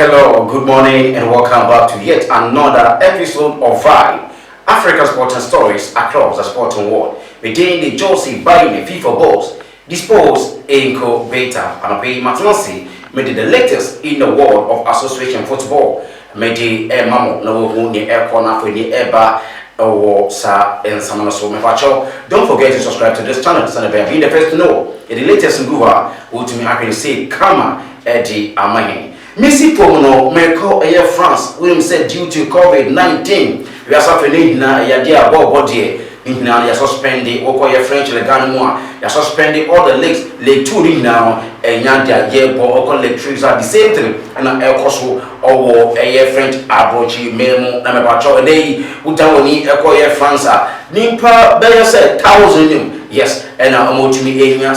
Hello, good morning, and welcome back to yet another episode of Vibe, African sporting stories across the sporting world. Within the Josie Biden FIFA boss, disposed Inco Beta and Pay Matanasi made the latest in the world of association football. Made the Mamo no ni air corner for the Eba or Sa and Samanaso Mepacho. Don't forget to subscribe to this channel, so that be the first to know the latest in Guha, who to me I can say Kama Eddie Amahin. Missy Pomono, Merco Air France, William said due to COVID-19, we are suffering na Yadia Bobody. Now you suspend the Okoye French Leganua, you suspend all the leagues, League 2 now, and Yandia Yebo, Oko League 3 are the same thing, and El Coso or a French Abrochi, Memo, Namabacho, and they Utawani, Okoye France, Nimpa, Beya said 1,000. Yes, and I'm going to be a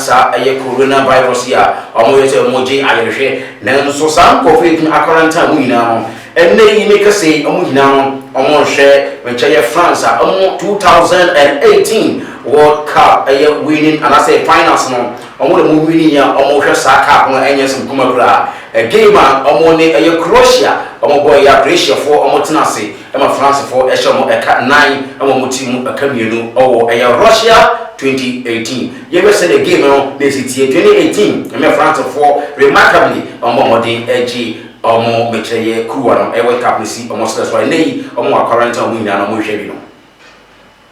coronavirus here, almost a moji Irish, then so some coffee in a current time we now. And they make us say, now, on share, when France are 2018 World Cup, winning, and I say finals now, on the movie, almost Saka, on Anyas and Kumagla, a game on a Croatia, on boy, Croatia for Omotanasi, and France for Eshamo, a cat 9, and Motimu, a Camino, or a Russia 2018. You ever said a game on this 2018, and France for remarkably on Momodin Edgy. Omo mecheye kuwa na ewe kapnisi omo stresswa nei omo quarantaine winner na mo hwebino.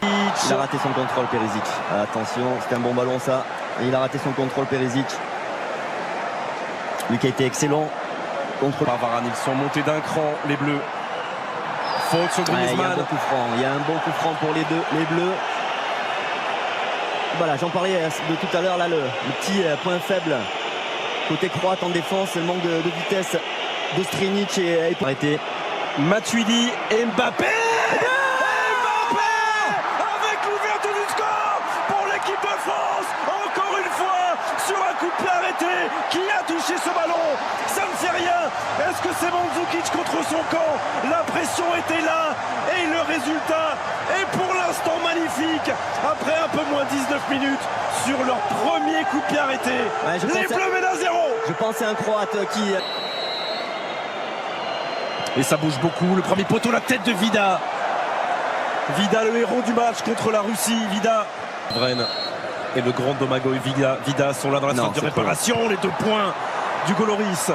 Il a raté son contrôle Perisic. Attention, c'était un bon ballon ça. Et il a raté son contrôle Perisic. Lui qui a été excellent contre Varane, ils sont montés d'un cran les bleus. Faute sur Griezmann. Il y a un bon coup franc pour les bleus. Voilà, j'en parlais de tout à l'heure là, le petit point faible côté croate en défense, le manque de vitesse de Strinic et arrêté. Matuidi et Mbappé. Mbappé avec l'ouverture du score pour l'équipe de France. Encore une fois sur un coup de pied arrêté. Qui a touché ce ballon? Ça ne fait rien. Est-ce que c'est Mandzukic contre son camp? La pression était là et le résultat est pour l'instant magnifique. Après un peu moins 19 minutes sur leur premier coup de pied arrêté. Ouais, les Bleus mènent à 0. Je pense à un Croate qui... Et ça bouge beaucoup, le premier poteau, la tête de Vida. Vida, le héros du match contre la Russie. Vida. Vren et le grand Domagoj Vida sont là dans la phase de réparation. Les 2 points du Goloris.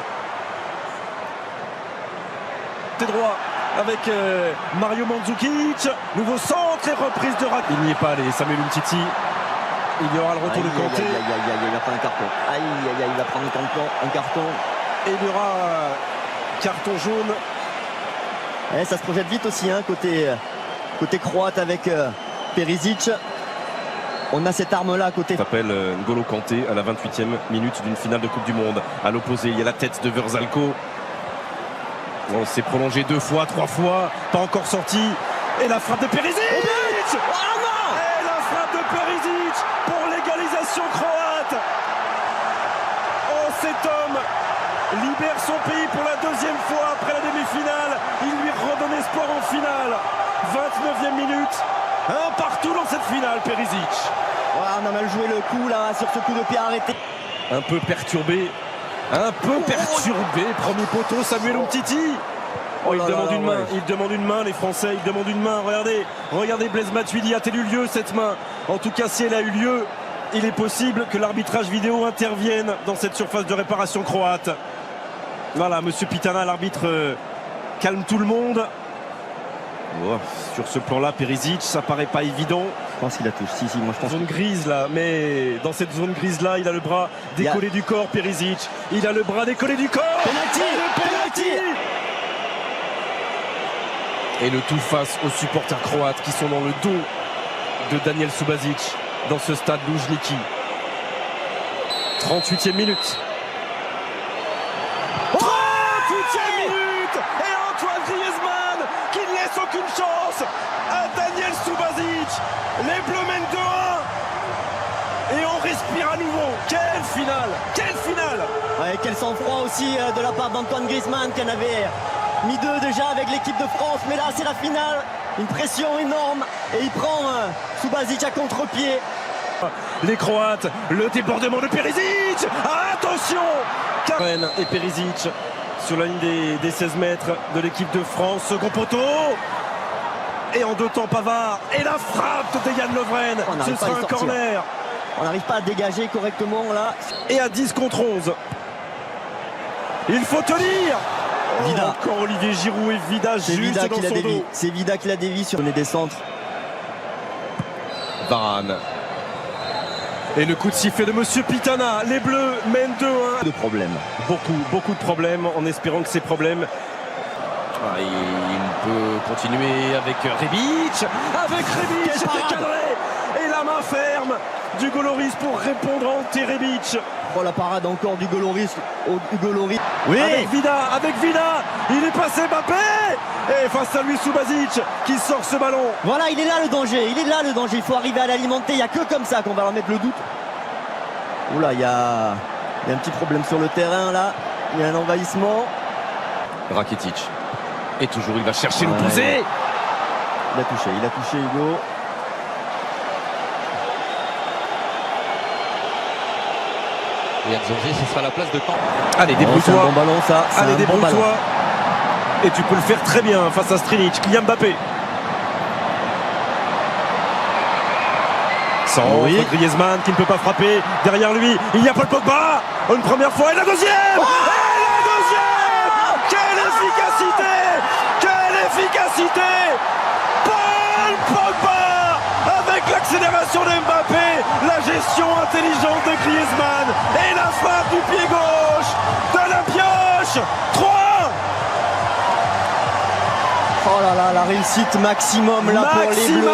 Côté droit avec Mario Mandzukic. Nouveau centre et reprise de Rakitic. Il n'y est pas allé, Samuel Umtiti. Il y aura le retour de Kanté. Il va prendre un carton. Il va prendre un carton. Et il y aura carton jaune. Et ça se projette vite aussi, hein, côté croate avec Perisic. On a cette arme-là côté. Ça s'appelle N'Golo Kanté à la 28e minute d'une finale de Coupe du Monde. À l'opposé, il y a la tête de Verzalco. On s'est prolongé 2 fois, 3 fois, pas encore sorti. Et la frappe de Perisic. Oh non! Et la frappe de Perisic pour l'égalisation croate. Oh, cet homme libère son pays pour la 2e fois après la demi-finale. Il lui redonne espoir en finale. 29e minute. Un partout dans cette finale, Perisic. Ouais, on a mal joué le coup là sur ce coup de pied arrêté. Un peu perturbé. Premier poteau, Samuel Umtiti. Oh, il demande une main. Il demande une main, les Français. Ils demandent une main. Regardez Blaise Matuidi. A-t-elle eu lieu cette main? En tout cas, si elle a eu lieu, il est possible que l'arbitrage vidéo intervienne dans cette surface de réparation croate. Voilà, monsieur Pitana, l'arbitre calme tout le monde. Oh, sur ce plan-là, Perisic, ça paraît pas évident. Je pense qu'il la touche. Si, moi je pense. Zone grise là, mais dans cette zone grise-là, il a le bras décollé du corps, Perisic. Il a le bras décollé du corps. Penalty. Et le tout face aux supporters croates qui sont dans le dos de Daniel Subasic dans ce stade Luzhniki. 38e minute. 38e minute. Et Antoine Griezmann qui ne laisse aucune chance à Daniel Subasic. Les Bleus mènent 2-1. Et on respire à nouveau. Quelle finale! Ouais, quel sang-froid aussi de la part d'Antoine Griezmann qui en avait mis 2 déjà avec l'équipe de France. Mais là, c'est la finale. Une pression énorme. Et il prend Subasic à contre-pied. Les Croates, le débordement de Perisic. Attention, Karen et Perisic sur la ligne des 16 mètres de l'équipe de France. Second poteau. Et en 2 temps, Pavard. Et la frappe de Yann Lovren. Ce sera un corner. On n'arrive pas à dégager correctement là. Et à 10 contre 11. Il faut tenir. Vida. Encore Olivier Giroud et Vida juste dans son dos. C'est Vida qui la dévie sur des centres. Varane. Et le coup de sifflet de Monsieur Pitana. Les Bleus mènent 2-1. De problèmes. Beaucoup de problèmes, en espérant que ces problèmes... il peut continuer avec Rebic. C'était cadré. Et la main ferme d'Hugo Lloris pour répondre à Ante Rebic. Oh, la parade encore d'Hugo Lloris. Oui. Avec Vida, il est passé Mbappé. Et face à lui Subasic qui sort ce ballon. Voilà, il est là le danger. Il faut arriver à l'alimenter. Il n'y a que comme ça qu'on va leur mettre le doute. Oula, il y a un petit problème sur le terrain là. Il y a un envahissement. Rakitic. Et toujours il va chercher l'opposé. Il a touché Hugo. Et Nzonzi, ce sera la place de camp. Allez, débrouille-toi. C'est un bon ballon ça. Allez, débrouille-toi. Et tu peux le faire très bien face à Strinic. Kylian Mbappé. Centre, Griezmann qui ne peut pas frapper. Derrière lui, il y a Paul Pogba. Une première fois et la deuxième. Quelle efficacité. Paul Pogba avec l'accélération de Mbappé, la gestion intelligente de Griezmann et la frappe du pied gauche de la pioche. 3. Oh là là, la réussite maximum là pour les Bleus.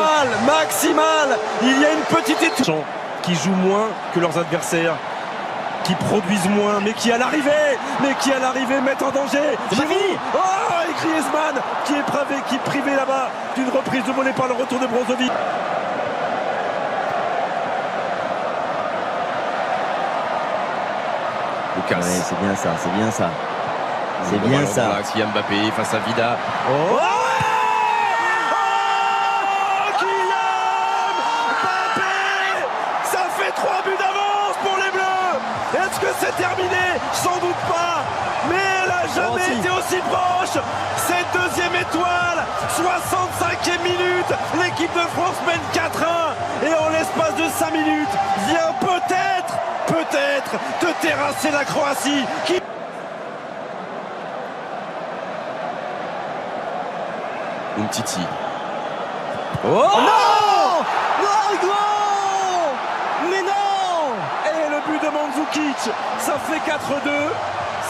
Maximale. Il y a une petite étoile qui jouent moins que leurs adversaires, qui produisent moins, mais qui à l'arrivée mettent en danger. C'est fini. Et Griezmann qui est privé là-bas d'une reprise de volée par le retour de Brozovic. Lucas. Ouais, c'est bien ça. C'est bien ça. Kylian Mbappé face à Vida. Kylian Mbappé. Ça fait 3 buts d'avance pour les Bleus. Est-ce que c'est terminé? Sans doute pas. Mais elle n'a jamais été aussi proche. Cette deuxième étoile, 65e minute. L'équipe de France mène 4-1. Et en l'espace de 5 minutes, vient peut-être de terrasser la Croatie. Umtiti. Non, Hugo. Mais non. Et le but de Mandzukic, ça fait 4-2.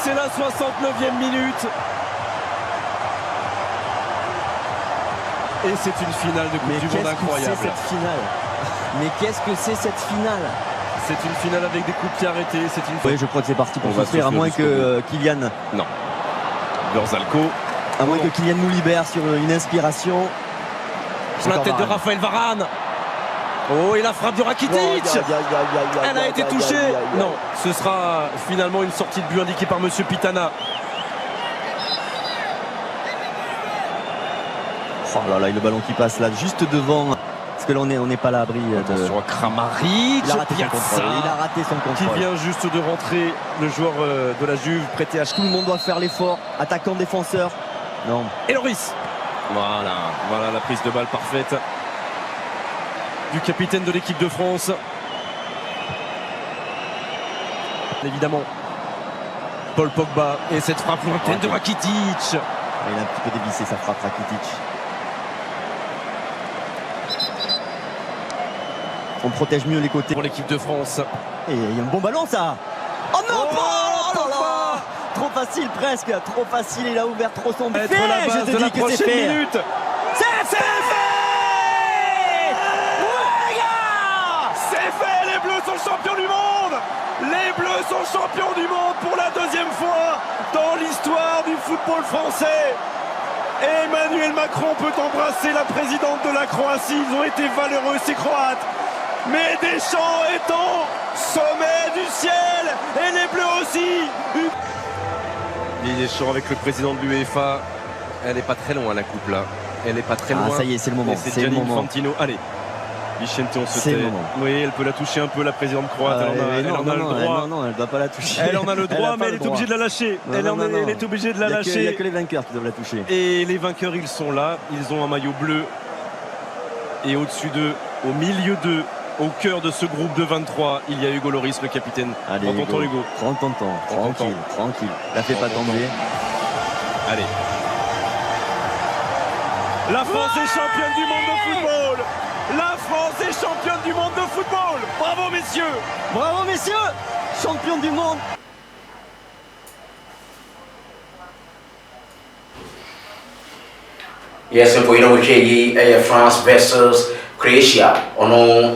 C'est la 69e minute. Et c'est une finale de Coupe du Monde incroyable. Mais qu'est-ce que c'est cette finale? C'est une finale avec des coups de pied arrêtés. Oui, je crois que c'est parti pour souffrir, à moins que Kylian. Non. Berzalco. À moins que Kylian nous libère sur une inspiration. Sur la tête de Raphaël Varane. Oh, et la frappe de Rakitic. Elle a été touchée. Non, ce sera finalement une sortie de but indiquée par Monsieur Pitana. Oh là là, le ballon qui passe là, juste devant. Parce que là, on n'est pas à l'abri de... Attention à Kramaric. Il a raté son contrôle. Qui vient juste de rentrer, le joueur de la Juve, prêté à... Tout le monde doit faire l'effort. Attaquant, défenseur. Non. Et Lloris. Voilà la prise de balle parfaite du capitaine de l'équipe de France. Évidemment, Paul Pogba et cette frappe lointaine de Rakitic. Il a un petit peu dévissé sa frappe, Rakitic. On protège mieux les côtés. Pour l'équipe de France. Et il y a un bon ballon ça. Oh non, Pogba. Trop facile presque, trop facile, il a ouvert trop son but. Je te dis que c'est fait. Minute. C'est fait. C'est fait, les Bleus sont champions du monde. Les Bleus sont champions du monde pour la deuxième fois dans l'histoire du football français. Et Emmanuel Macron peut embrasser la présidente de la Croatie. Ils ont été valeureux, ces Croates. Mais Deschamps est au sommet du ciel. Et les Bleus aussi. Deschamps avec le président de l'UEFA. Elle n'est pas très loin, la coupe là. Elle n'est pas très loin. Ça y est, c'est le moment. C'est Gianni Infantino. Allez. Vicente, on se C'est tait. le moment. Oui, elle peut la toucher un peu, la présidente croate. Ah, elle en a le droit. non, elle ne doit pas la toucher. Elle en a le droit, mais elle est obligée de la lâcher. Elle est obligée de la lâcher. Il n'y a que les vainqueurs qui doivent la toucher. Et les vainqueurs, ils sont là. Ils ont un maillot bleu. Et au-dessus d'eux, au milieu d'eux, au cœur de ce groupe de 23, il y a Hugo Lloris, le capitaine. Allez, Prends ton temps, Hugo. Prends ton temps, Prends ton tranquille, temps. tranquille. La fais pas tomber. Allez. La France est championne du monde de football. La France est championne du monde de football. Bravo, messieurs. Bravo, messieurs. Champion du monde. Yes, and for you know, France versus Croatia on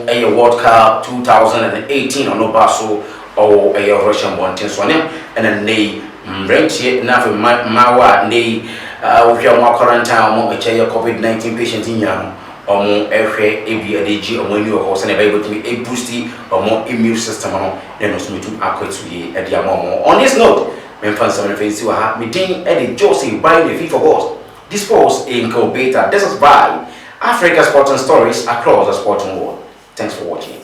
a World Cup 2018 on no Basso or a Russian one team so and then they rent here now for my they with your quarantine mo COVID-19 patient in young or more ABADG or when you are also able to be a boosty or more immune system then also me to acquit to the at the on this note when fans some face you have meeting Eddie Josie by the FIFA boss. This post in Beta. This is by Africa Sporting Stories across the sporting world. Thanks for watching.